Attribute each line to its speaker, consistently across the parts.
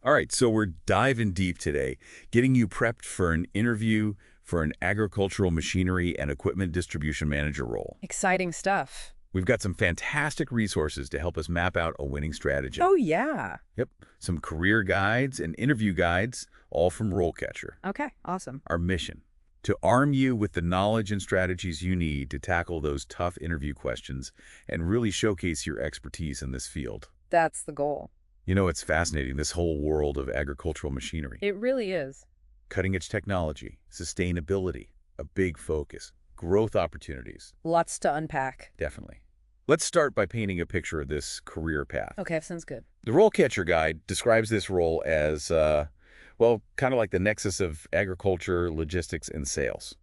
Speaker 1: All right, so we're diving deep today, getting you prepped for an interview for an agricultural machinery and equipment distribution manager role.
Speaker 2: Exciting stuff.
Speaker 1: We've got some fantastic resources to help us map out a winning strategy.
Speaker 2: Oh, yeah.
Speaker 1: Yep, some career guides and interview guides, all from RoleCatcher.
Speaker 2: Okay, awesome.
Speaker 1: Our mission, to arm you with the knowledge and strategies you need to tackle those tough interview questions and really showcase your expertise in this field.
Speaker 2: That's the goal.
Speaker 1: You know, it's fascinating, this whole world of agricultural machinery.
Speaker 2: It really is.
Speaker 1: Cutting-edge technology, sustainability, a big focus, growth opportunities,
Speaker 2: Lots to unpack.
Speaker 1: definitely. Let's start by painting a picture of this career path.
Speaker 2: Okay, sounds good.
Speaker 1: The RoleCatcher Guide describes this role as, well, kind of like the nexus of agriculture, logistics, and sales.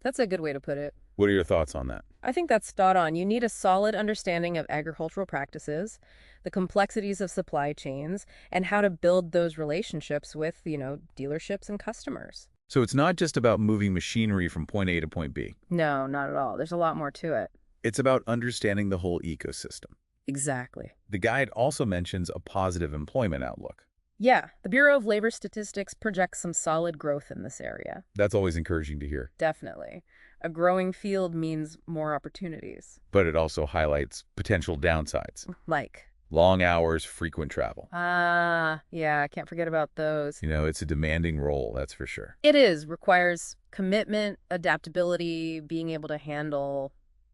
Speaker 2: That's a good way to put it.
Speaker 1: What are your thoughts on that?
Speaker 2: I think that's spot on. You need a solid understanding of agricultural practices, the complexities of supply chains, and how to build those relationships with, dealerships and customers.
Speaker 1: So it's not just about moving machinery from point A to point B.
Speaker 2: No, not at all. There's a lot more to it.
Speaker 1: It's about understanding the whole ecosystem.
Speaker 2: Exactly.
Speaker 1: The guide also mentions a positive employment outlook.
Speaker 2: Yeah, the Bureau of Labor Statistics projects some solid growth in this area.
Speaker 1: That's always encouraging to hear.
Speaker 2: Definitely. A growing field means more opportunities.
Speaker 1: But it also highlights potential downsides.
Speaker 2: Like?
Speaker 1: Long hours, frequent travel.
Speaker 2: Yeah, I can't forget about those.
Speaker 1: You know, it's a demanding role, that's for sure.
Speaker 2: It is. Requires commitment, adaptability, being able to handle,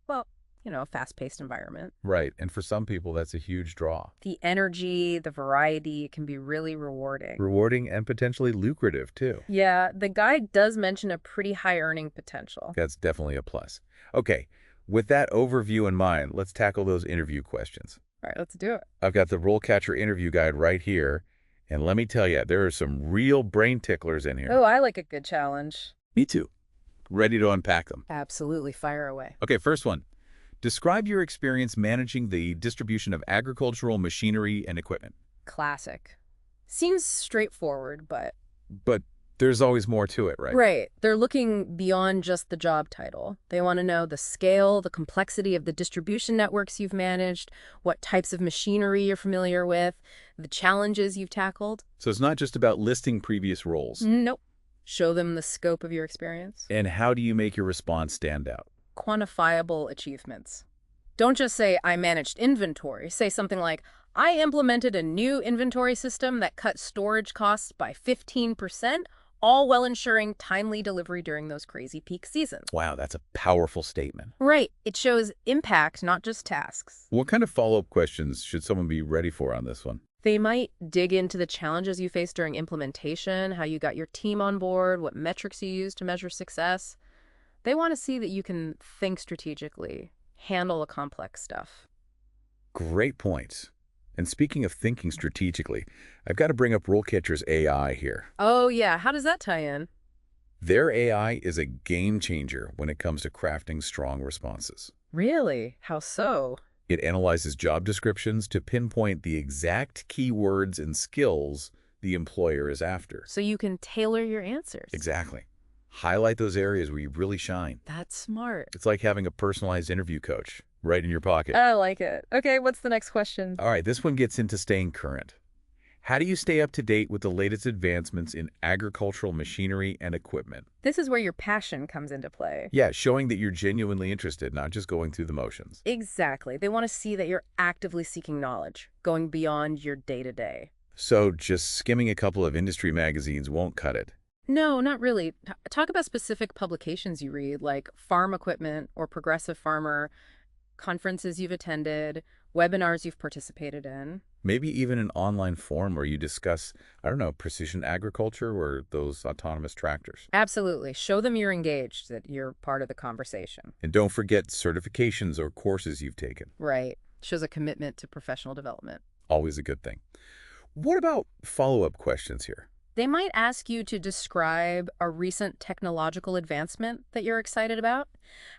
Speaker 2: well, a fast-paced environment.
Speaker 1: Right, and for some people, that's a huge draw.
Speaker 2: The energy, the variety can be really rewarding.
Speaker 1: Rewarding and potentially lucrative, too.
Speaker 2: Yeah, the guide does mention a pretty high earning potential.
Speaker 1: That's definitely a plus. Okay, with that overview in mind, let's tackle those interview questions.
Speaker 2: All right, let's do it.
Speaker 1: I've got the RoleCatcher interview guide right here, and let me tell you, there are some real brain ticklers in here.
Speaker 2: Oh, I like a good challenge.
Speaker 1: Me too. Ready to unpack them.
Speaker 2: Absolutely, fire away.
Speaker 1: Okay, first one. Describe your experience managing the distribution of agricultural machinery and equipment.
Speaker 2: Classic. Seems straightforward, but...
Speaker 1: But there's always more to it, right?
Speaker 2: Right. They're looking beyond just the job title. They want to know the scale, the complexity of the distribution networks you've managed, what types of machinery you're familiar with, the challenges you've tackled.
Speaker 1: So it's not just about listing previous roles.
Speaker 2: Nope. Show them the scope of your experience.
Speaker 1: And how do you make your response stand out?
Speaker 2: Quantifiable achievements. Don't just say, I managed inventory. Say something like, I implemented a new inventory system that cut storage costs by 15%, all while ensuring timely delivery during those crazy peak seasons.
Speaker 1: Wow, that's a powerful statement.
Speaker 2: Right. It shows impact, not just tasks.
Speaker 1: What kind of follow-up questions should someone be ready for on this one?
Speaker 2: They might dig into the challenges you faced during implementation, how you got your team on board, what metrics you used to measure success. They want to see that you can think strategically, handle the complex stuff.
Speaker 1: Great points. And speaking of thinking strategically, I've got to bring up RoleCatcher's AI here.
Speaker 2: Oh, yeah. How does that tie in?
Speaker 1: Their AI is a game changer when it comes to crafting strong responses.
Speaker 2: Really? How so?
Speaker 1: It analyzes job descriptions to pinpoint the exact keywords and skills the employer is after.
Speaker 2: So you can tailor your answers.
Speaker 1: Exactly. Highlight those areas where you really shine.
Speaker 2: That's smart.
Speaker 1: It's like having a personalized interview coach right in your pocket.
Speaker 2: I like it. Okay, what's the next question?
Speaker 1: All right, this one gets into staying current. How do you stay up to date with the latest advancements in agricultural machinery and equipment?
Speaker 2: This is where your passion comes into play.
Speaker 1: Yeah, showing that you're genuinely interested, not just going through the motions.
Speaker 2: Exactly. They want to see that you're actively seeking knowledge, going beyond your day-to-day.
Speaker 1: So just skimming a couple of industry magazines won't cut it.
Speaker 2: No, not really. Talk about specific publications you read, like Farm Equipment or Progressive Farmer, conferences you've attended, webinars you've participated in.
Speaker 1: Maybe even an online forum where you discuss, I don't know, precision agriculture or those autonomous tractors.
Speaker 2: Absolutely. Show them you're engaged, that you're part of the conversation.
Speaker 1: And don't forget certifications or courses you've taken.
Speaker 2: Right. Shows a commitment to professional development.
Speaker 1: Always a good thing. What about follow-up questions here?
Speaker 2: They might ask you to describe a recent technological advancement that you're excited about,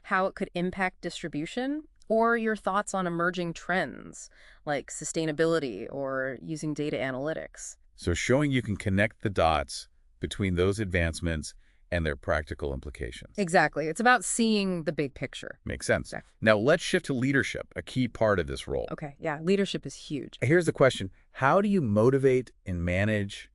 Speaker 2: how it could impact distribution, or your thoughts on emerging trends like sustainability or using data analytics.
Speaker 1: So showing you can connect the dots between those advancements and their practical implications.
Speaker 2: Exactly. It's about seeing the big picture.
Speaker 1: Makes sense.
Speaker 2: Okay.
Speaker 1: Now let's shift to leadership, a key part of this role.
Speaker 2: Okay, yeah, leadership is huge.
Speaker 1: Here's the question. How do you motivate and manage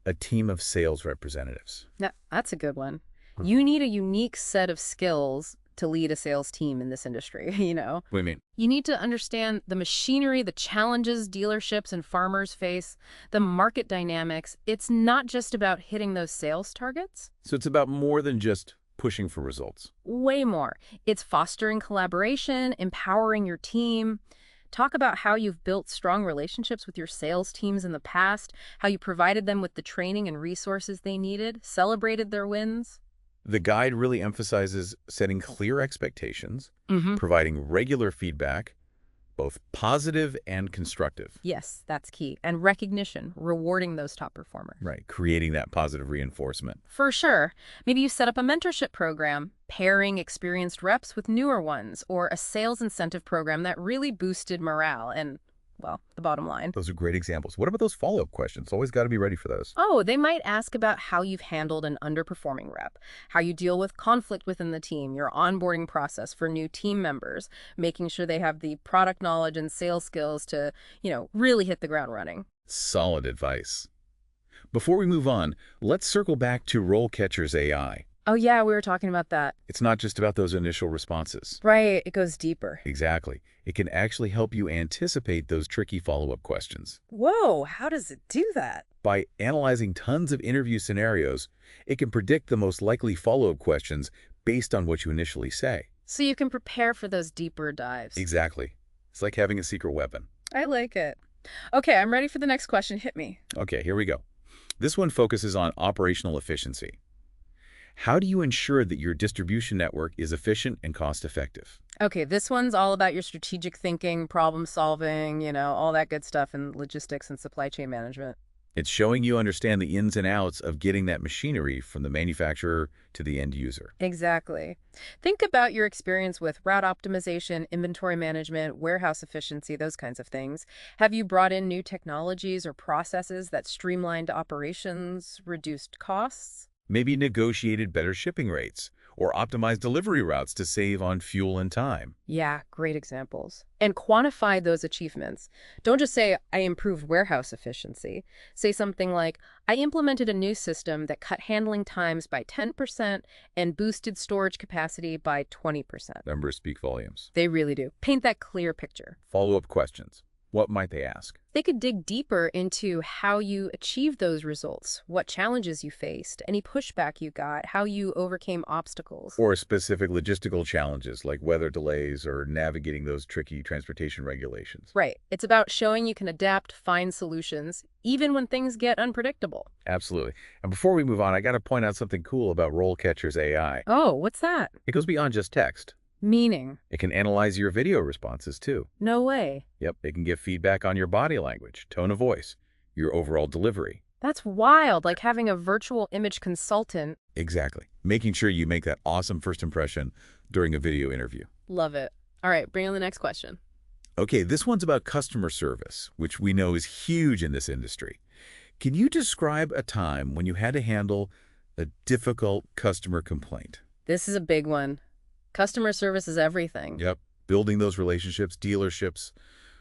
Speaker 1: a team of sales representatives?
Speaker 2: Yeah, that's a good one. You need a unique set of skills to lead a sales team in this industry, you know?
Speaker 1: What do you mean?
Speaker 2: You need to understand the machinery, the challenges dealerships and farmers face, the market dynamics. It's not just about hitting those sales targets.
Speaker 1: So it's about more than just pushing for results.
Speaker 2: Way more. It's fostering collaboration, empowering your team. Talk about how you've built strong relationships with your sales teams in the past, how you provided them with the training and resources they needed, celebrated their wins.
Speaker 1: The guide really emphasizes setting clear expectations,
Speaker 2: Mm-hmm.
Speaker 1: providing regular feedback, both positive and constructive.
Speaker 2: Yes, that's key. And recognition, rewarding those top performers.
Speaker 1: Right, creating that positive reinforcement.
Speaker 2: For sure. Maybe you set up a mentorship program, pairing experienced reps with newer ones, or a sales incentive program that really boosted morale and, well, the bottom line.
Speaker 1: Those are great examples. What about those follow-up questions? Always got to be ready for those.
Speaker 2: Oh, they might ask about how you've handled an underperforming rep, how you deal with conflict within the team, your onboarding process for new team members, making sure they have the product knowledge and sales skills to, really hit the ground running.
Speaker 1: Solid advice. Before we move on, let's circle back to RoleCatcher's AI.
Speaker 2: Oh, yeah, we were talking about that.
Speaker 1: It's not just about those initial responses.
Speaker 2: Right, it goes deeper.
Speaker 1: Exactly. It can actually help you anticipate those tricky follow-up questions.
Speaker 2: Whoa, how does it do that?
Speaker 1: By analyzing tons of interview scenarios, it can predict the most likely follow-up questions based on what you initially say.
Speaker 2: So you can prepare for those deeper dives.
Speaker 1: Exactly. It's like having a secret weapon.
Speaker 2: I like it. Okay, I'm ready for the next question. Hit me.
Speaker 1: Okay, here we go. This one focuses on operational efficiency. How do you ensure that your distribution network is efficient and cost-effective?
Speaker 2: Okay, this one's all about your strategic thinking, problem solving, all that good stuff in logistics and supply chain management.
Speaker 1: It's showing you understand the ins and outs of getting that machinery from the manufacturer to the end user.
Speaker 2: Exactly. Think about your experience with route optimization, inventory management, warehouse efficiency, those kinds of things. Have you brought in new technologies or processes that streamlined operations, reduced costs?
Speaker 1: Maybe negotiated better shipping rates or optimized delivery routes to save on fuel and time.
Speaker 2: Yeah, great examples. And quantify those achievements. Don't just say, I improved warehouse efficiency. Say something like, I implemented a new system that cut handling times by 10% and boosted storage capacity by 20%.
Speaker 1: Numbers speak volumes.
Speaker 2: They really do. Paint that clear picture.
Speaker 1: Follow-up questions. What might they ask?
Speaker 2: They could dig deeper into how you achieved those results, what challenges you faced, any pushback you got, how you overcame obstacles.
Speaker 1: Or specific logistical challenges like weather delays or navigating those tricky transportation regulations.
Speaker 2: Right. It's about showing you can adapt, find solutions, even when things get unpredictable.
Speaker 1: Absolutely. And before we move on, I got to point out something cool about RoleCatcher's AI.
Speaker 2: Oh, what's that?
Speaker 1: It goes beyond just text.
Speaker 2: Meaning?
Speaker 1: It can analyze your video responses too.
Speaker 2: No way.
Speaker 1: Yep, it can give feedback on your body language, tone of voice, your overall delivery.
Speaker 2: That's wild, like having a virtual image consultant.
Speaker 1: Exactly. Making sure you make that awesome first impression during a video interview.
Speaker 2: Love it. All right, bring on the next question.
Speaker 1: Okay, this one's about customer service, which we know is huge in this industry. Can you describe a time when you had to handle a difficult customer complaint?
Speaker 2: This is a big one. Customer service is everything.
Speaker 1: Yep. Building those relationships, dealerships,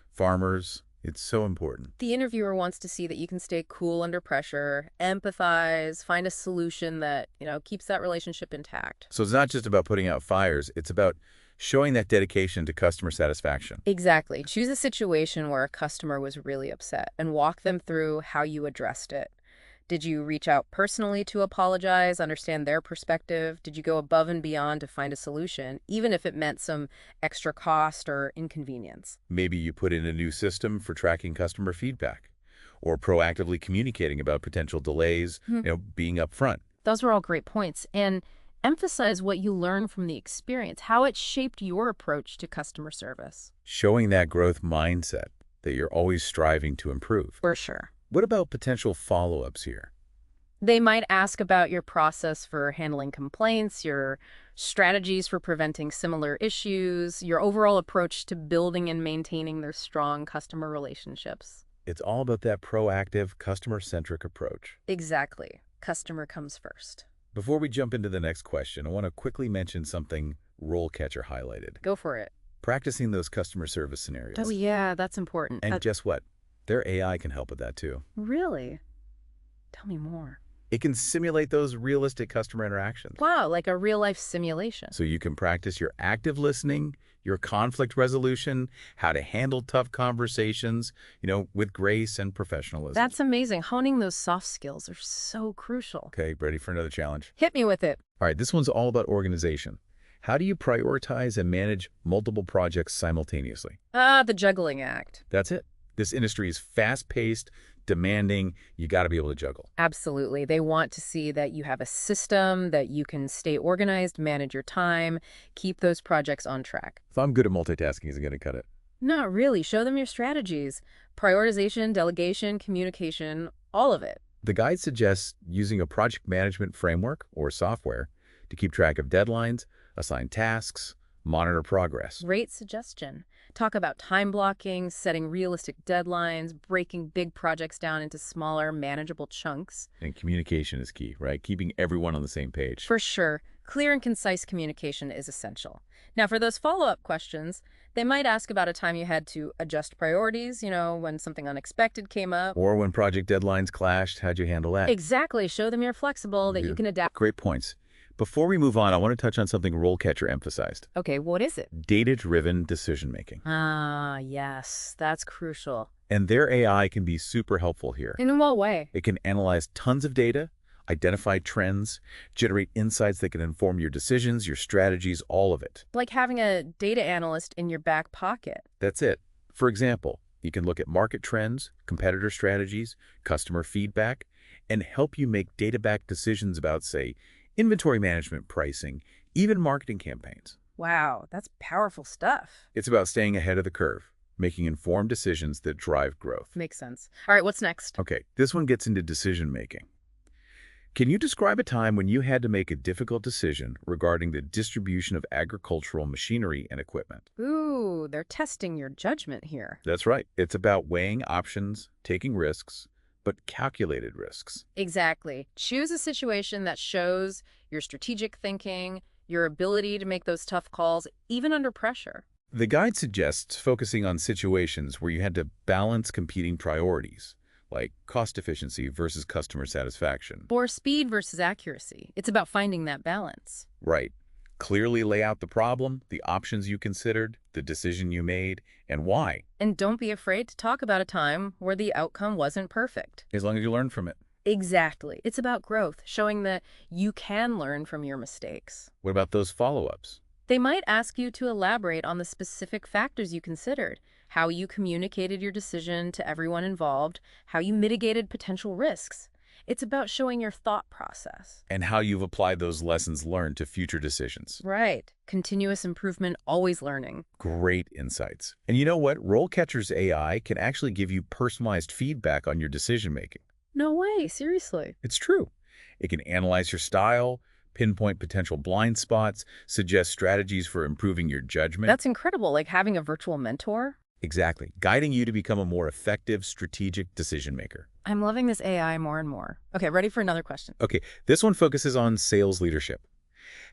Speaker 1: farmers, it's so important.
Speaker 2: The interviewer wants to see that you can stay cool under pressure, empathize, find a solution that, keeps that relationship intact.
Speaker 1: So it's not just about putting out fires, it's about showing that dedication to customer satisfaction.
Speaker 2: Exactly. Choose a situation where a customer was really upset and walk them through how you addressed it. Did you reach out personally to apologize, understand their perspective? Did you go above and beyond to find a solution, even if it meant some extra cost or inconvenience?
Speaker 1: Maybe you put in a new system for tracking customer feedback or proactively communicating about potential delays, being upfront.
Speaker 2: Those were all great points. And emphasize what you learned from the experience, how it shaped your approach to customer service.
Speaker 1: Showing that growth mindset that you're always striving to improve.
Speaker 2: For sure.
Speaker 1: What about potential follow-ups here?
Speaker 2: They might ask about your process for handling complaints, your strategies for preventing similar issues, your overall approach to building and maintaining their strong customer relationships.
Speaker 1: It's all about that proactive, customer-centric approach.
Speaker 2: Exactly. Customer comes first.
Speaker 1: Before we jump into the next question, I want to quickly mention something RoleCatcher highlighted.
Speaker 2: Go for it.
Speaker 1: Practicing those customer service
Speaker 2: Oh,
Speaker 1: scenarios.
Speaker 2: yeah, that's important.
Speaker 1: And guess what? Their AI can help with that too.
Speaker 2: Really? Tell me more.
Speaker 1: It can simulate those realistic customer interactions.
Speaker 2: Wow, like a real-life simulation.
Speaker 1: So you can practice your active listening, your conflict resolution, how to handle tough conversations, with grace and professionalism.
Speaker 2: That's amazing. Honing those soft skills are so crucial.
Speaker 1: Okay, ready for another challenge?
Speaker 2: Hit me with it.
Speaker 1: All right, this one's all about organization. How do you prioritize and manage multiple projects simultaneously?
Speaker 2: The juggling act.
Speaker 1: That's it. This industry is fast-paced, demanding. You got to be able to juggle.
Speaker 2: Absolutely. They want to see that you have a system, that you can stay organized, manage your time, keep those projects on track.
Speaker 1: If I'm good at multitasking, is it going to cut it?
Speaker 2: Not really. Show them your strategies. Prioritization, delegation, communication, all of it.
Speaker 1: The guide suggests using a project management framework or software to keep track of deadlines, assign tasks, monitor progress.
Speaker 2: Great suggestion. Talk about time blocking, setting realistic deadlines, breaking big projects down into smaller, manageable chunks.
Speaker 1: And communication is key, right? Keeping everyone on the same page.
Speaker 2: For sure, clear and concise communication is essential. Now, for those follow-up questions, they might ask about a time you had to adjust priorities, when something unexpected came up.
Speaker 1: Or when project deadlines clashed, how'd you handle that?
Speaker 2: Exactly. Show them you're flexible, that you can adapt.
Speaker 1: Great points. Before we move on, I want to touch on something RoleCatcher emphasized.
Speaker 2: Okay, what is it?
Speaker 1: Data-driven decision-making.
Speaker 2: Ah, yes, that's crucial.
Speaker 1: And their AI can be super helpful here.
Speaker 2: In what way?
Speaker 1: It can analyze tons of data, identify trends, generate insights that can inform your decisions, your strategies, all of it.
Speaker 2: Like having a data analyst in your back pocket.
Speaker 1: That's it. For example, you can look at market trends, competitor strategies, customer feedback, and help you make data-backed decisions about, say, inventory management, pricing, even marketing campaigns.
Speaker 2: Wow, that's powerful stuff.
Speaker 1: It's about staying ahead of the curve, making informed decisions that drive growth.
Speaker 2: Makes sense. All right, what's next?
Speaker 1: Okay, this one gets into decision-making. Can you describe a time when you had to make a difficult decision regarding the distribution of agricultural machinery and equipment?
Speaker 2: Ooh, they're testing your judgment here.
Speaker 1: That's right. It's about weighing options, taking risks, but calculated risks.
Speaker 2: Exactly. Choose a situation that shows your strategic thinking, your ability to make those tough calls, even under pressure.
Speaker 1: The guide suggests focusing on situations where you had to balance competing priorities, like cost efficiency versus customer satisfaction.
Speaker 2: Or speed versus accuracy. It's about finding that balance.
Speaker 1: Right. Clearly lay out the problem, the options you considered, the decision you made, and why.
Speaker 2: And don't be afraid to talk about a time where the outcome wasn't perfect.
Speaker 1: As long as you learn from it.
Speaker 2: Exactly. It's about growth, showing that you can learn from your mistakes.
Speaker 1: What about those follow-ups?
Speaker 2: They might ask you to elaborate on the specific factors you considered, how you communicated your decision to everyone involved, how you mitigated potential risks. It's about showing your thought process.
Speaker 1: And how you've applied those lessons learned to future decisions.
Speaker 2: Right. Continuous improvement, always learning.
Speaker 1: Great insights. And you know what? RoleCatcher's AI can actually give you personalized feedback on your decision-making.
Speaker 2: No way, seriously.
Speaker 1: It's true. It can analyze your style, pinpoint potential blind spots, suggest strategies for improving your judgment.
Speaker 2: That's incredible, like having a virtual mentor.
Speaker 1: Exactly. Guiding you to become a more effective, strategic decision maker.
Speaker 2: I'm loving this AI more and more. Okay, ready for another question.
Speaker 1: Okay, this one focuses on sales leadership.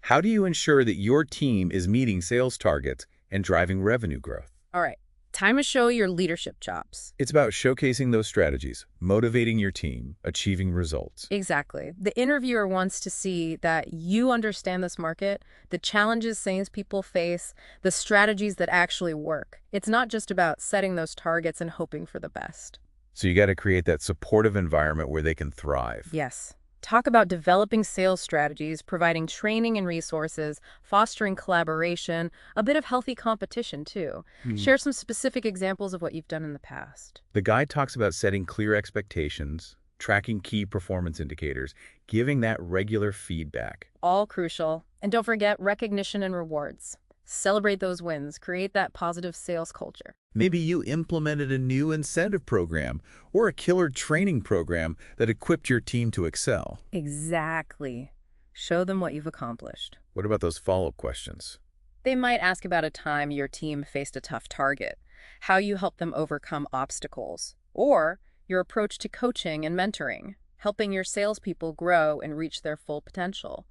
Speaker 1: How do you ensure that your team is meeting sales targets and driving revenue growth?
Speaker 2: All right, time to show your leadership chops.
Speaker 1: It's about showcasing those strategies, motivating your team, achieving results.
Speaker 2: Exactly. The interviewer wants to see that you understand this market, the challenges salespeople face, the strategies that actually work. It's not just about setting those targets and hoping for the best.
Speaker 1: So you got to create that supportive environment where they can thrive.
Speaker 2: Yes. Talk about developing sales strategies, providing training and resources, fostering collaboration, a bit of healthy competition too. Share some specific examples of what you've done in the past.
Speaker 1: The guide talks about setting clear expectations, tracking key performance indicators, giving that regular feedback.
Speaker 2: All crucial. And don't forget recognition and rewards. Celebrate those wins. Create that positive sales culture.
Speaker 1: Maybe you implemented a new incentive program or a killer training program that equipped your team to excel.
Speaker 2: Exactly. Show them what you've accomplished.
Speaker 1: What about those follow-up questions?
Speaker 2: They might ask about a time your team faced a tough target, how you helped them overcome obstacles, or your approach to coaching and mentoring, helping your salespeople grow and reach their full potential.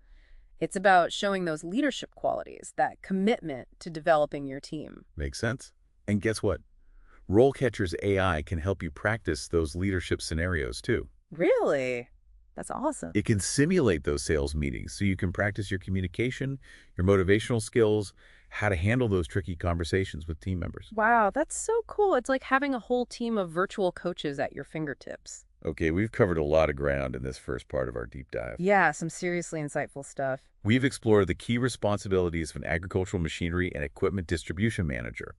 Speaker 2: It's about showing those leadership qualities, that commitment to developing your team.
Speaker 1: Makes sense. And guess what? RoleCatcher's AI can help you practice those leadership scenarios too.
Speaker 2: Really? That's awesome.
Speaker 1: It can simulate those sales meetings so you can practice your communication, your motivational skills, how to handle those tricky conversations with team members.
Speaker 2: Wow, that's so cool. It's like having a whole team of virtual coaches at your fingertips.
Speaker 1: Okay, we've covered a lot of ground in this first part of our deep dive.
Speaker 2: Yeah, some seriously insightful stuff.
Speaker 1: We've explored the key responsibilities of an agricultural machinery and equipment distribution manager,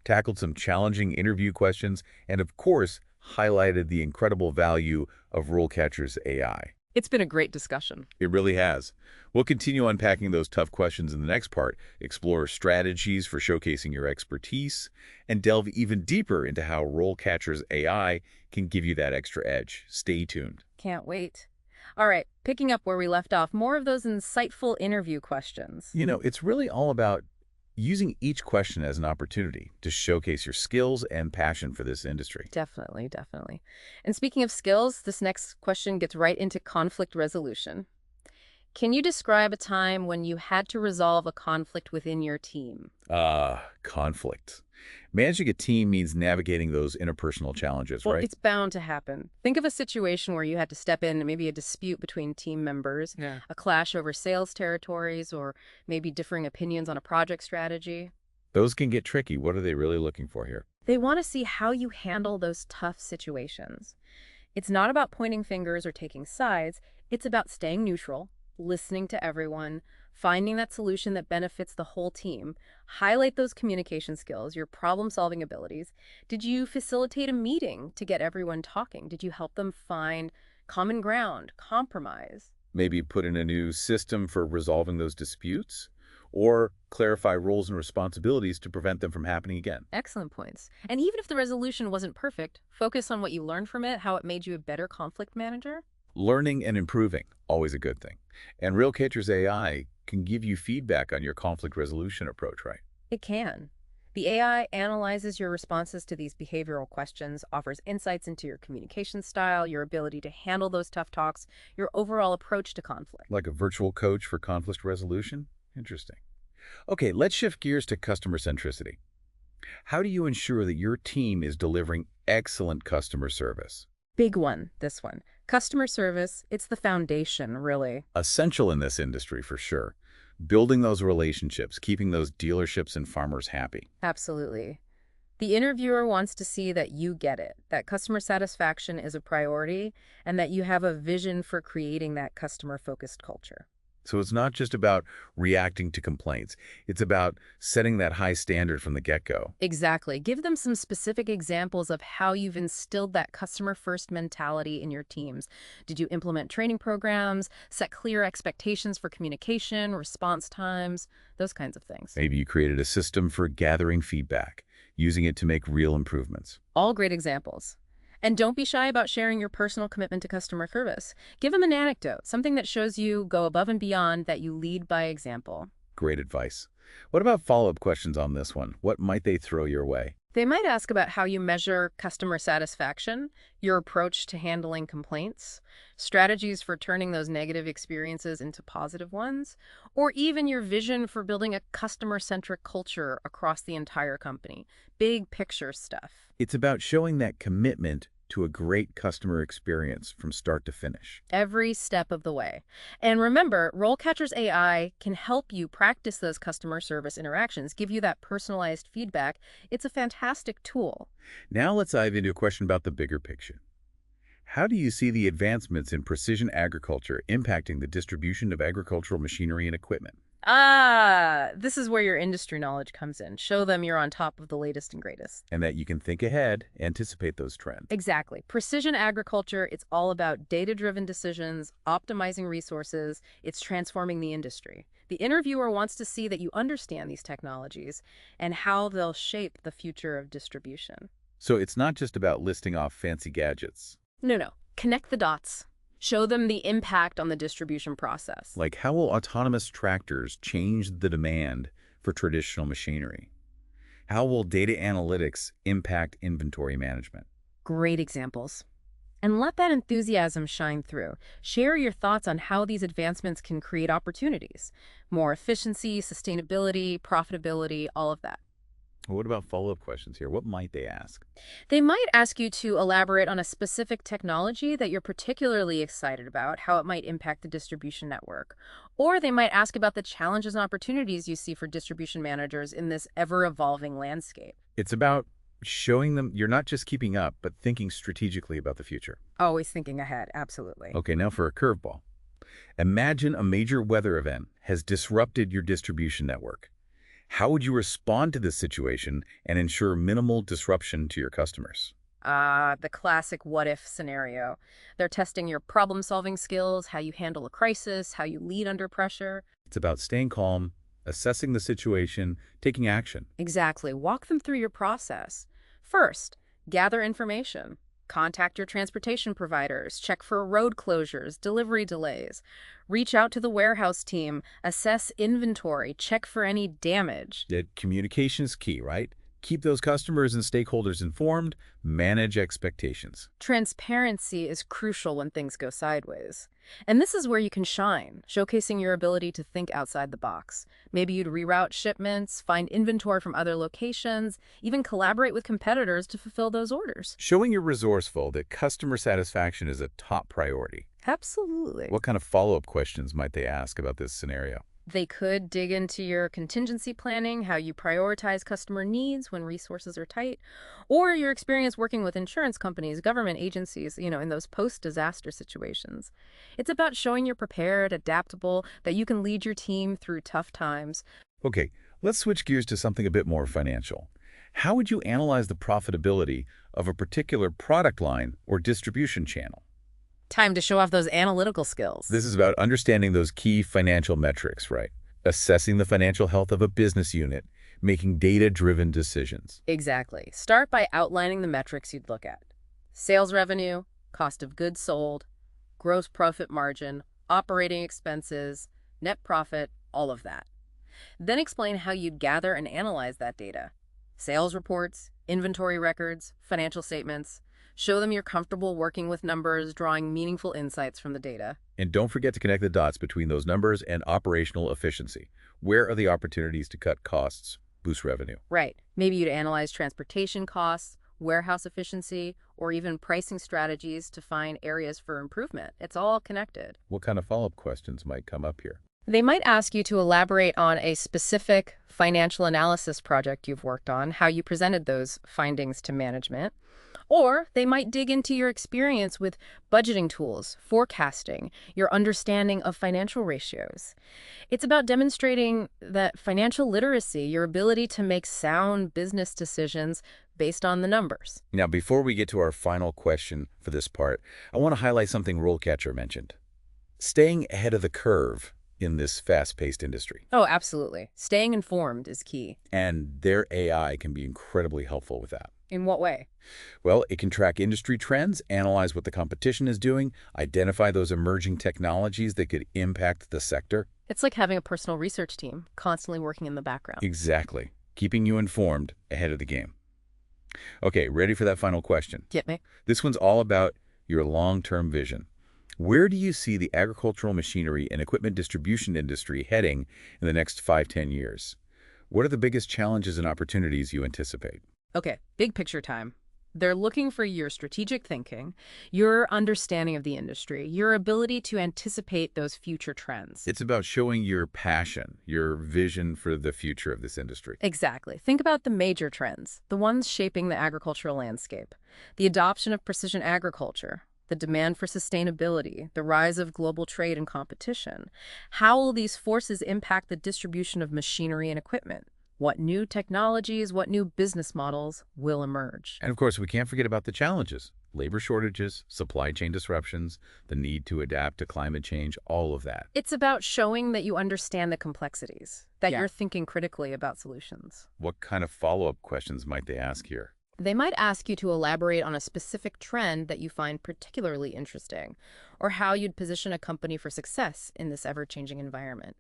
Speaker 1: tackled some challenging interview questions, and of course, highlighted the incredible value of RoleCatcher's AI.
Speaker 2: It's been a great discussion.
Speaker 1: It really has. We'll continue unpacking those tough questions in the next part, explore strategies for showcasing your expertise, and delve even deeper into how RoleCatcher's AI can give you that extra edge. Stay tuned.
Speaker 2: Can't wait. All right, picking up where we left off, more of those insightful interview questions.
Speaker 1: It's really all about using each question as an opportunity to showcase your skills and passion for this industry.
Speaker 2: Definitely, definitely. And speaking of skills, this next question gets right into conflict resolution. Can you describe a time when you had to resolve a conflict within your team?
Speaker 1: Conflict. Managing a team means navigating those interpersonal challenges,
Speaker 2: Well,
Speaker 1: right?
Speaker 2: it's bound to happen. Think of a situation where you had to step in, maybe a dispute between team members,
Speaker 1: Yeah.
Speaker 2: a clash over sales territories, or maybe differing opinions on a project strategy.
Speaker 1: Those can get tricky. What are they really looking for here?
Speaker 2: They want to see how you handle those tough situations. It's not about pointing fingers or taking sides. It's about staying neutral, listening to everyone, finding that solution that benefits the whole team. Highlight those communication skills, your problem-solving abilities. Did you facilitate a meeting to get everyone talking? Did you help them find common ground, compromise?
Speaker 1: Maybe put in a new system for resolving those disputes, or clarify roles and responsibilities to prevent them from happening again.
Speaker 2: Excellent points. And even if the resolution wasn't perfect, focus on what you learned from it, how it made you a better conflict manager.
Speaker 1: Learning and improving, always a good thing. And RealCatcher's AI can give you feedback on your conflict resolution approach, right?
Speaker 2: It can. The AI analyzes your responses to these behavioral questions, offers insights into your communication style, your ability to handle those tough talks, your overall approach to conflict.
Speaker 1: Like a virtual coach for conflict resolution? Interesting. Okay, let's shift gears to customer centricity. How do you ensure that your team is delivering excellent customer service?
Speaker 2: Big one, this one. Customer service, it's the foundation, really.
Speaker 1: Essential in this industry for sure. Building those relationships, keeping those dealerships and farmers happy.
Speaker 2: Absolutely. The interviewer wants to see that you get it, that customer satisfaction is a priority, and that you have a vision for creating that customer-focused culture.
Speaker 1: So it's not just about reacting to complaints. It's about setting that high standard from the get-go.
Speaker 2: Exactly. Give them some specific examples of how you've instilled that customer-first mentality in your teams. Did you implement training programs, set clear expectations for communication, response times, those kinds of things?
Speaker 1: Maybe you created a system for gathering feedback, using it to make real improvements.
Speaker 2: All great examples. And don't be shy about sharing your personal commitment to customer service. Give them an anecdote, something that shows you go above and beyond, that you lead by example.
Speaker 1: Great advice. What about follow-up questions on this one? What might they throw your way?
Speaker 2: They might ask about how you measure customer satisfaction, your approach to handling complaints, strategies for turning those negative experiences into positive ones, or even your vision for building a customer-centric culture across the entire company. Big picture stuff.
Speaker 1: It's about showing that commitment to a great customer experience from start to finish.
Speaker 2: Every step of the way. And remember, RoleCatcher's AI can help you practice those customer service interactions, give you that personalized feedback. It's a fantastic tool.
Speaker 1: Now let's dive into a question about the bigger picture. How do you see the advancements in precision agriculture impacting the distribution of agricultural machinery and equipment?
Speaker 2: This is where your industry knowledge comes in. Show them you're on top of the latest and greatest.
Speaker 1: And that you can think ahead, anticipate those trends.
Speaker 2: Exactly. Precision agriculture, it's all about data-driven decisions, optimizing resources. It's transforming the industry. The interviewer wants to see that you understand these technologies and how they'll shape the future of distribution.
Speaker 1: So it's not just about listing off fancy gadgets.
Speaker 2: No. Connect the dots. Show them the impact on the distribution process.
Speaker 1: Like, how will autonomous tractors change the demand for traditional machinery? How will data analytics impact inventory management?
Speaker 2: Great examples. And let that enthusiasm shine through. Share your thoughts on how these advancements can create opportunities. More efficiency, sustainability, profitability, all of that.
Speaker 1: What about follow-up questions here? What might they ask?
Speaker 2: They might ask you to elaborate on a specific technology that you're particularly excited about, how it might impact the distribution network. Or they might ask about the challenges and opportunities you see for distribution managers in this ever-evolving landscape.
Speaker 1: It's about showing them you're not just keeping up, but thinking strategically about the future.
Speaker 2: Always thinking ahead, absolutely.
Speaker 1: Okay, now for a curveball. Imagine a major weather event has disrupted your distribution network. How would you respond to this situation and ensure minimal disruption to your customers?
Speaker 2: The classic what-if scenario. They're testing your problem-solving skills, how you handle a crisis, how you lead under pressure.
Speaker 1: It's about staying calm, assessing the situation, taking action.
Speaker 2: Exactly. Walk them through your process. First, gather information. Contact your transportation providers, check for road closures, delivery delays. Reach out to the warehouse team, assess inventory, check for any damage.
Speaker 1: That communication is key, right? Keep those customers and stakeholders informed, manage expectations.
Speaker 2: Transparency is crucial when things go sideways. And this is where you can shine, showcasing your ability to think outside the box. Maybe you'd reroute shipments, find inventory from other locations, even collaborate with competitors to fulfill those orders.
Speaker 1: Showing you're resourceful that customer satisfaction is a top priority.
Speaker 2: Absolutely.
Speaker 1: What kind of follow-up questions might they ask about this scenario?
Speaker 2: They could dig into your contingency planning, how you prioritize customer needs when resources are tight, or your experience working with insurance companies, government agencies, in those post-disaster situations. It's about showing you're prepared, adaptable, that you can lead your team through tough times.
Speaker 1: Okay, let's switch gears to something a bit more financial. How would you analyze the profitability of a particular product line or distribution channel?
Speaker 2: Time to show off those analytical skills.
Speaker 1: This is about understanding those key financial metrics, right? Assessing the financial health of a business unit, making data-driven decisions.
Speaker 2: Exactly. Start by outlining the metrics you'd look at. Sales revenue, cost of goods sold, gross profit margin, operating expenses, net profit, all of that. Then explain how you'd gather and analyze that data. Sales reports, inventory records, financial statements. Show them you're comfortable working with numbers, drawing meaningful insights from the data.
Speaker 1: And don't forget to connect the dots between those numbers and operational efficiency. Where are the opportunities to cut costs, boost revenue?
Speaker 2: Right. Maybe you'd analyze transportation costs, warehouse efficiency, or even pricing strategies to find areas for improvement. It's all connected.
Speaker 1: What kind of follow-up questions might come up here?
Speaker 2: They might ask you to elaborate on a specific financial analysis project you've worked on, how you presented those findings to management. Or they might dig into your experience with budgeting tools, forecasting, your understanding of financial ratios. It's about demonstrating that financial literacy, your ability to make sound business decisions based on the numbers.
Speaker 1: Now, before we get to our final question for this part, I want to highlight something RoleCatcher mentioned. Staying ahead of the curve in this fast-paced industry.
Speaker 2: Oh, absolutely. Staying informed is key.
Speaker 1: And their AI can be incredibly helpful with that.
Speaker 2: In what way?
Speaker 1: Well, it can track industry trends, analyze what the competition is doing, identify those emerging technologies that could impact the sector.
Speaker 2: It's like having a personal research team constantly working in the background.
Speaker 1: Exactly. Keeping you informed ahead of the game. Okay, ready for that final question?
Speaker 2: Get me?
Speaker 1: This one's all about your long-term vision. Where do you see the agricultural machinery and equipment distribution industry heading in the next 5–10 years? What are the biggest challenges and opportunities you anticipate?
Speaker 2: Okay, big picture time. They're looking for your strategic thinking, your understanding of the industry, your ability to anticipate those future trends.
Speaker 1: It's about showing your passion, your vision for the future of this industry.
Speaker 2: Exactly. Think about the major trends, the ones shaping the agricultural landscape. The adoption of precision agriculture, the demand for sustainability, the rise of global trade and competition. How will these forces impact the distribution of machinery and equipment? What new technologies, what new business models will emerge?
Speaker 1: And of course, we can't forget about the challenges. Labor shortages, supply chain disruptions, the need to adapt to climate change, all of that.
Speaker 2: It's about showing that you understand the complexities, that
Speaker 1: Yeah.
Speaker 2: you're thinking critically about solutions.
Speaker 1: What kind of follow-up questions might they ask here?
Speaker 2: They might ask you to elaborate on a specific trend that you find particularly interesting, or how you'd position a company for success in this ever-changing environment.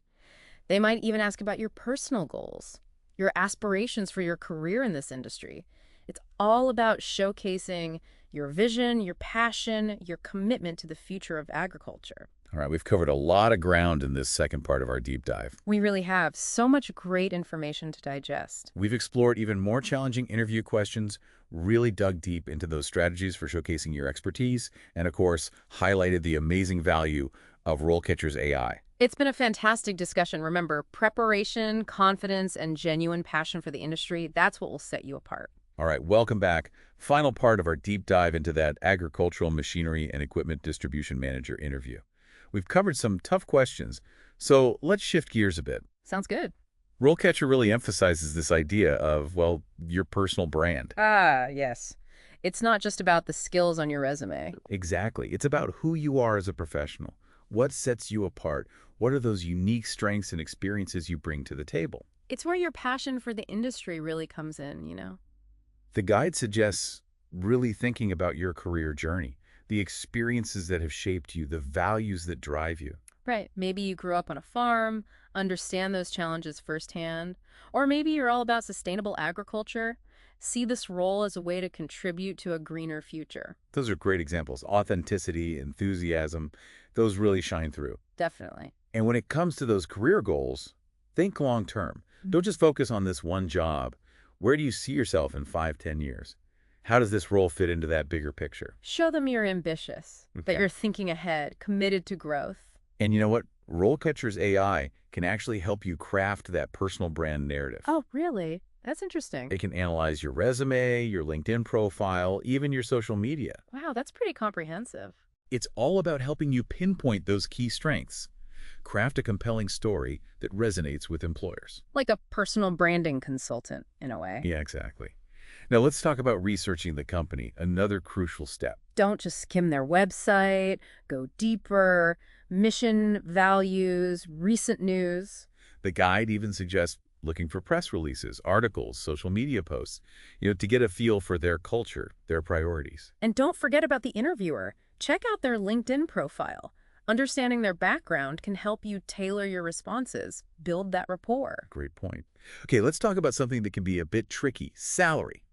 Speaker 2: They might even ask about your personal goals, your aspirations for your career in this industry. It's all about showcasing your vision, your passion, your commitment to the future of agriculture.
Speaker 1: All right, we've covered a lot of ground in this second part of our deep dive.
Speaker 2: We really have so much great information to digest.
Speaker 1: We've explored even more challenging interview questions, really dug deep into those strategies for showcasing your expertise, and of course, highlighted the amazing value of RoleCatcher's AI.
Speaker 2: It's been a fantastic discussion. Remember, preparation, confidence, and genuine passion for the industry, that's what will set you apart.
Speaker 1: All right, welcome back. Final part of our deep dive into that agricultural machinery and equipment distribution manager interview. We've covered some tough questions, so let's shift gears a bit.
Speaker 2: Sounds good.
Speaker 1: RoleCatcher really emphasizes this idea of, well, your personal brand.
Speaker 2: Ah, yes. It's not just about the skills on your resume.
Speaker 1: Exactly. It's about who you are as a professional. What sets you apart? What are those unique strengths and experiences you bring to the table?
Speaker 2: It's where your passion for the industry really comes in.
Speaker 1: The guide suggests really thinking about your career journey, the experiences that have shaped you, the values that drive you.
Speaker 2: Right. Maybe you grew up on a farm, understand those challenges firsthand, or maybe you're all about sustainable agriculture. See this role as a way to contribute to a greener future.
Speaker 1: Those are great examples. Authenticity, enthusiasm, those really shine through.
Speaker 2: Definitely.
Speaker 1: And when it comes to those career goals, think long term. Don't just focus on this one job. Where do you see yourself in 5, 10 years? How does this role fit into that bigger picture?
Speaker 2: Show them you're ambitious, that
Speaker 1: Okay.
Speaker 2: you're thinking ahead, committed to growth.
Speaker 1: And you know what? RoleCatcher's AI can actually help you craft that personal brand narrative.
Speaker 2: Oh, really? That's interesting.
Speaker 1: It can analyze your resume, your LinkedIn profile, even your social media.
Speaker 2: Wow, that's pretty comprehensive.
Speaker 1: It's all about helping you pinpoint those key strengths. Craft a compelling story that resonates with employers.
Speaker 2: Like a personal branding consultant, in a way.
Speaker 1: Yeah, exactly. Now let's talk about researching the company, another crucial step.
Speaker 2: Don't just skim their website, go deeper, mission, values, recent news.
Speaker 1: The guide even suggests looking for press releases, articles, social media posts, to get a feel for their culture, their priorities.
Speaker 2: And don't forget about the interviewer. Check out their LinkedIn profile. Understanding their background can help you tailor your responses, build that rapport.
Speaker 1: Great point. Okay, let's talk about something that can be a bit tricky, salary.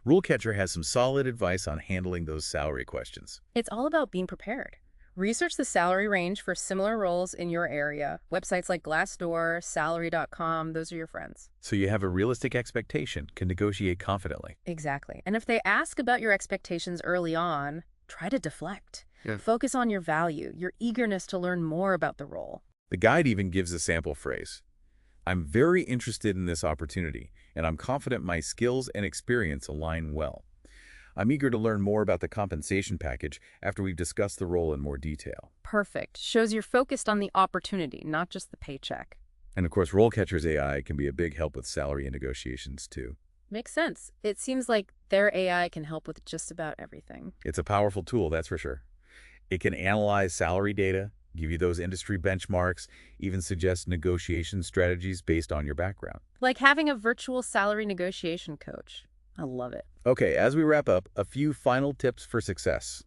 Speaker 1: RoleCatcher has some solid advice on handling those salary questions.
Speaker 2: It's all about being prepared. Research the salary range for similar roles in your area. Websites like Glassdoor, salary.com, those are your friends.
Speaker 1: So you have a realistic expectation, can negotiate confidently.
Speaker 2: Exactly. And if they ask about your expectations early on, try to deflect.
Speaker 1: Yeah.
Speaker 2: Focus on your value, your eagerness to learn more about the role.
Speaker 1: The guide even gives a sample phrase. I'm very interested in this opportunity, and I'm confident my skills and experience align well. I'm eager to learn more about the compensation package after we've discussed the role in more detail.
Speaker 2: Perfect. Shows you're focused on the opportunity, not just the paycheck.
Speaker 1: And of course, RoleCatcher's AI can be a big help with salary and negotiations too.
Speaker 2: Makes sense. It seems like their AI can help with just about everything.
Speaker 1: It's a powerful tool, that's for sure. It can analyze salary data, give you those industry benchmarks, even suggest negotiation strategies based on your background.
Speaker 2: Like having a virtual salary negotiation coach. I love it.
Speaker 1: Okay, as we wrap up, a few final tips for success.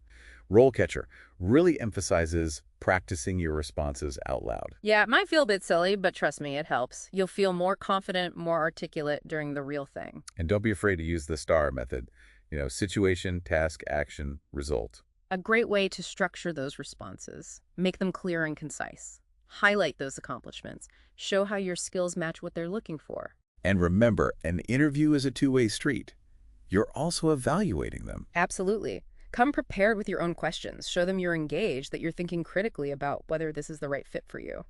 Speaker 1: RoleCatcher really emphasizes practicing your responses out loud.
Speaker 2: Yeah, it might feel a bit silly, but trust me, it helps. You'll feel more confident, more articulate during the real thing.
Speaker 1: And don't be afraid to use the STAR method. Situation, task, action, result.
Speaker 2: A great way to structure those responses. Make them clear and concise. Highlight those accomplishments. Show how your skills match what they're looking for.
Speaker 1: And remember, an interview is a two-way street. You're also evaluating them.
Speaker 2: Absolutely. Come prepared with your own questions. Show them you're engaged, that you're thinking critically about whether this is the right fit for you.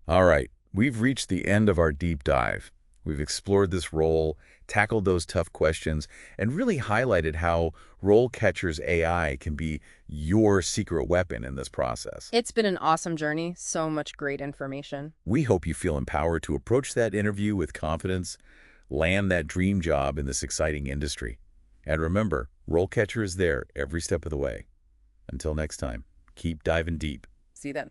Speaker 1: All right, we've reached the end of our deep dive. We've explored this role, tackled those tough questions, and really highlighted how RoleCatcher's AI can be your secret weapon in this process.
Speaker 2: It's been an awesome journey. So much great information.
Speaker 1: We hope you feel empowered to approach that interview with confidence, land that dream job in this exciting industry. And remember, RoleCatcher is there every step of the way. Until next time, keep diving deep.
Speaker 2: See you then.